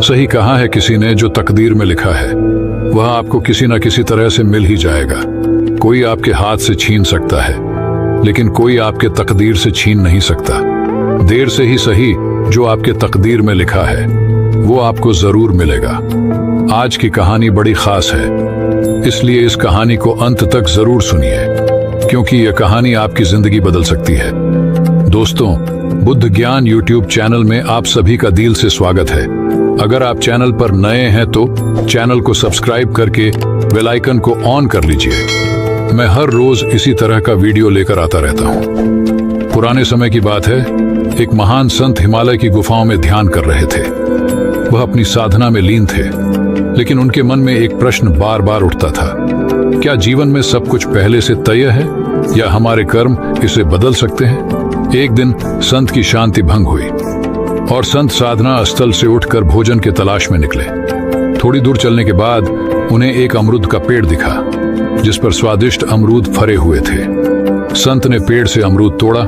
सही कहा है किसी ने, जो तकदीर में लिखा है वह आपको किसी न किसी तरह से मिल ही जाएगा। कोई आपके हाथ से छीन सकता है, लेकिन कोई आपके तकदीर से छीन नहीं सकता। देर से ही सही, जो आपके तकदीर में लिखा है वो आपको जरूर मिलेगा। आज की कहानी बड़ी खास है, इसलिए इस कहानी को अंत तक जरूर सुनिए, क्योंकि यह कहानी आपकी जिंदगी बदल सकती है। दोस्तों, बुद्ध ज्ञान यूट्यूब चैनल में आप सभी का दिल से स्वागत है। अगर आप चैनल पर नए हैं तो चैनल को सब्सक्राइब करके बेल आइकन को ऑन कर लीजिए। मैं हर रोज इसी तरह का वीडियो लेकर आता रहता हूँ। पुराने समय की बात है, एक महान संत हिमालय की गुफाओं में ध्यान कर रहे थे। वह अपनी साधना में लीन थे, लेकिन उनके मन में एक प्रश्न बार बार उठता था। क्या जीवन में सब कुछ पहले से तय है, या हमारे कर्म इसे बदल सकते हैं? एक दिन संत की शांति भंग हुई और संत साधना स्थल से उठकर भोजन के तलाश में निकले। थोड़ी दूर चलने के बाद उन्हें एक अमरूद का पेड़ दिखा, जिस पर स्वादिष्ट अमरूद फरे हुए थे। संत ने पेड़ से अमरूद तोड़ा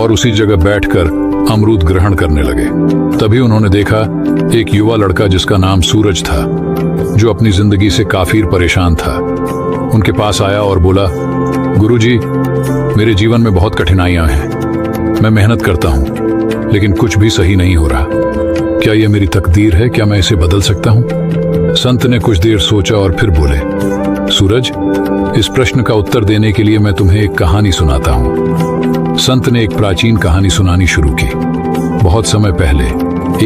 और उसी जगह बैठकर अमरूद ग्रहण करने लगे। तभी उन्होंने देखा एक युवा लड़का जिसका नाम सूरज था, जो अपनी जिंदगी से काफी परेशान था। उनके पास आया और बोला, गुरुजी, मेरे जीवन में बहुत कठिनाइयां हैं। मैं मेहनत करता हूँ, लेकिन कुछ भी सही नहीं हो रहा। क्या यह मेरी तकदीर है? क्या मैं इसे बदल सकता हूँ? संत ने कुछ देर सोचा और फिर बोले, सूरज, इस प्रश्न का उत्तर देने के लिए मैं तुम्हें एक कहानी सुनाता हूँ। संत ने एक प्राचीन कहानी सुनानी शुरू की। बहुत समय पहले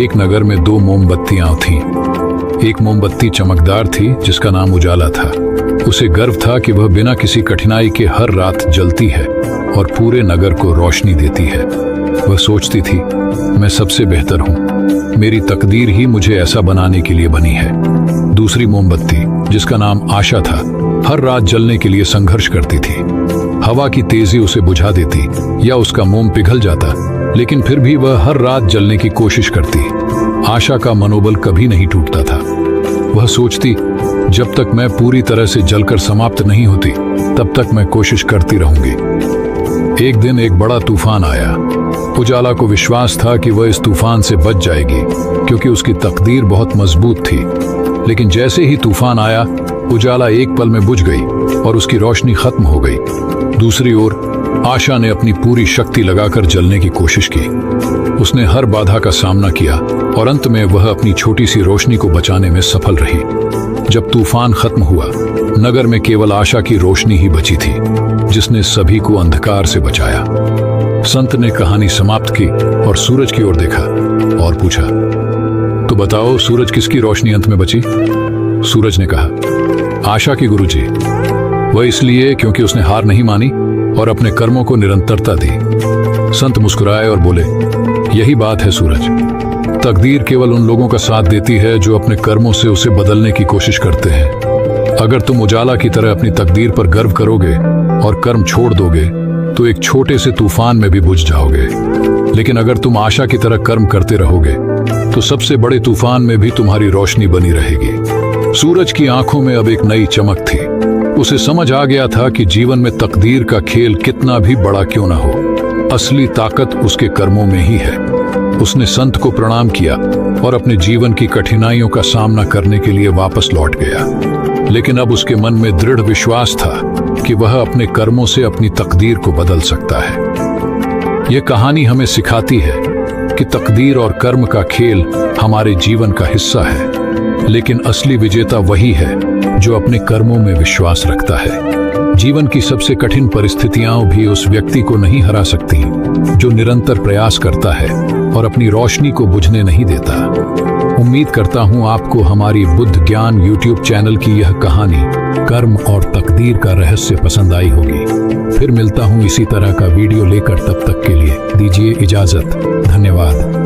एक नगर में दो मोमबत्तियां थीं। एक मोमबत्ती चमकदार थी, जिसका नाम उजाला था। उसे गर्व था कि वह बिना किसी कठिनाई के हर रात जलती है और पूरे नगर को रोशनी देती है। वह सोचती थी, मैं सबसे बेहतर हूँ, मेरी तकदीर ही मुझे ऐसा बनाने के लिए बनी है। दूसरी मोमबत्ती, जिसका नाम आशा था, हर रात जलने के लिए संघर्ष करती थी। हवा की तेजी उसे बुझा देती या उसका मोम पिघल जाता, लेकिन फिर भी वह हर रात जलने की कोशिश करती। आशा का मनोबल कभी नहीं टूटता था। वह सोचती, जब तक मैं पूरी तरह से जलकर समाप्त नहीं होती, तब तक मैं कोशिश करती रहूंगी। एक दिन एक बड़ा तूफान आया। उजाला को विश्वास था कि वह इस तूफान से बच जाएगी, क्योंकि उसकी तकदीर बहुत मजबूत थी। लेकिन जैसे ही तूफान आया, उजाला एक पल में बुझ गई और उसकी रोशनी खत्म हो गई। दूसरी ओर आशा ने अपनी पूरी शक्ति लगाकर जलने की कोशिश की। उसने हर बाधा का सामना किया और अंत में वह अपनी छोटी सी रोशनी को बचाने में सफल रही। जब तूफान खत्म हुआ, नगर में केवल आशा की रोशनी ही बची थी, जिसने सभी को अंधकार से बचाया। संत ने कहानी समाप्त की और सूरज की ओर देखा और पूछा, तो बताओ, सूरज किसकी रोशनी अंत में बची? सूरज ने कहा, आशा की गुरुजी। वह इसलिए क्योंकि उसने हार नहीं मानी और अपने कर्मों को निरंतरता दी। संत मुस्कुराए और बोले, यही बात है सूरज। तकदीर केवल उन लोगों का साथ देती है जो अपने कर्मों से उसे बदलने की कोशिश करते हैं। अगर तुम उजाला की तरह अपनी तकदीर पर गर्व करोगे और कर्म छोड़ दोगे, तो एक छोटे से तूफान में भी बुझ जाओगे। लेकिन अगर तुम आशा की तरह कर्म करते रहोगे, तो सबसे बड़े तूफान में भी तुम्हारी रोशनी बनी रहेगी। सूरज की आंखों में अब एक नई चमक थी। उसे समझ आ गया था कि जीवन में तकदीर का खेल कितना भी बड़ा क्यों न हो, असली ताकत उसके कर्मों में ही है। उसने संत को प्रणाम किया और अपने जीवन की कठिनाइयों का सामना करने के लिए वापस लौट गया। लेकिन अब उसके मन में दृढ़ विश्वास था कि वह अपने कर्मों से अपनी तकदीर को बदल सकता है। यह कहानी हमें सिखाती है कि तकदीर और कर्म का खेल हमारे जीवन का हिस्सा है, लेकिन असली विजेता वही है जो अपने कर्मों में विश्वास रखता है। जीवन की सबसे कठिन परिस्थितियां भी उस व्यक्ति को नहीं हरा सकती जो निरंतर प्रयास करता है और अपनी रोशनी को बुझने नहीं देता। उम्मीद करता हूं आपको हमारी बुद्ध ज्ञान यूट्यूब चैनल की यह कहानी कर्म और तकदीर का रहस्य पसंद आई होगी। फिर मिलता हूं इसी तरह का वीडियो लेकर, तब तक के लिए दीजिए इजाजत। धन्यवाद।